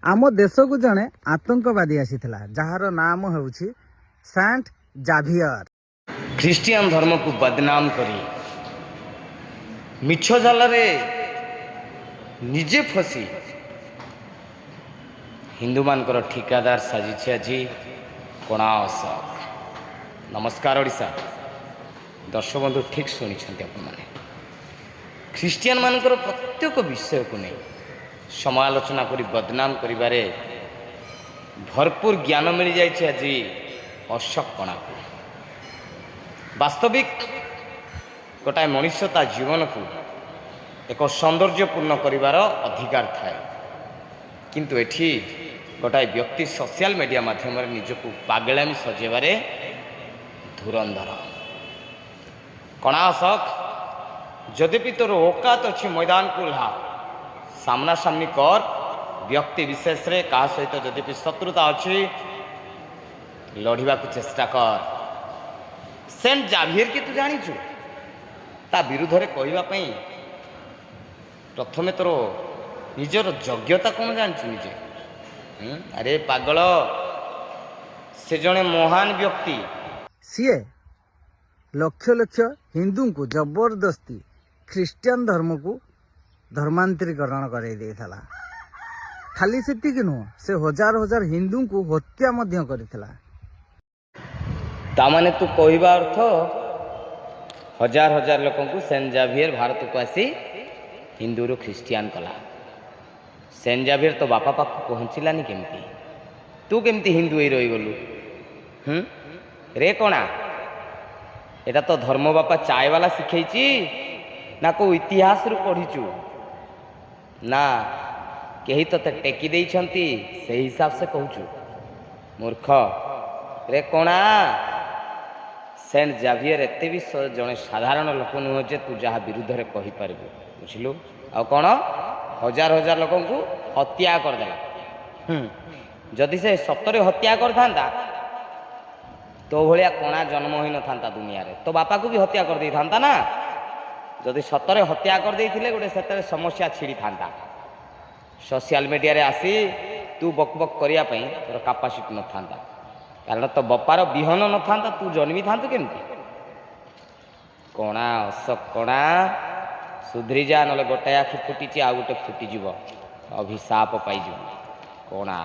आम देश को जड़े आतंकवादी आसीथिला जार नाम होउछि सेंट जाभियर। ख्रीस्टियन धर्म को बदनाम करी मिछ जालरे निजे फसी हिंदू मानकर ठिकादार साजिছে আজি कोणा अशोक। नमस्कार ओडिशा दर्शक बंधु ठीक शुणी आपने ख्रीस्टियन मानकर प्रत्येक विषय को नहीं समालोचना करी बदनाम करिबारे भरपूर ज्ञान मिल जाए आज अशोक कणा को। वास्तविक गोटाए मनुष्य ता जीवन को एक सौंदर्यपूर्ण करिबार अधिकार थाए, किंतु एठी गोटाए व्यक्ति सोशल मीडिया माध्यम निजको पागलामी सजेबारे धुरंधर। कणा अशोक जद्यपि तोर औकात अच्छी मैदान को ला सामना सामनी कर व्यक्ति विशेष रे का सहित जद्यपि शत्रुता अच्छी लड़िबा को चेष्टा कर। सेंट जाभियर के तू जानिଛୁ ता विरुद्ध रे कहबा पई प्रथमे तोर निजर योग्यता कौन जानिछु निजे। अरे पागल से जने महान व्यक्ति सीए लक्ष लक्ष हिंदू को जबरदस्ती ख्रीस्टियन धर्म को धर्मांतरीकरण कराई देइथला। खाली सेतिक नुह से हजार हजार हिंदू को हत्या मध्य करिथला। तामाने तू कहबा अर्थ हजार हजार लोक को सेंट जाभियर भारत को आसी हिंदू रो ख्रीस्टियन कला। सेंट जाभियर तो बापा पाख पहुँचलानी केमती तू केमती हिंदू ही रही गलु रे कणा एटा तो धर्म बापा चाय वाला शिखैची ना को इतिहास रु पढ़ीचु ना कहीं तो टेकी देइछंती से हिसाब से कहूचु मूर्ख रे कणा। सेंट जाभियर एते भी जड़े साधारण लोक नुह जे तू जहाँ विरुद्ध रे कहि पारबु बुझिलु। आ कौन हजार हजार लोक को हत्या करदेला। जदि से सतरे हत्या करथांता तो भलिया कणा जन्म होई न थांता दुनिया रे, तो बापा को भी हत्या कर दे थांता ना। जदि सतरे हत्या कर देथिले गोटे सेतरे समस्या छिड़ी थांता। सोशल मीडिया रे आसी तू बक बक करिया पई तोर कैपेसिटी न थांता, कारण तो बपार बिहन न थांता तू जन्मी थांतु केमती। कणा अशोक कणा सुधरी जा, नले गोटे आखि फुटी आ गोटे फुटी जीव, अभिशाप पाई जीव कणा।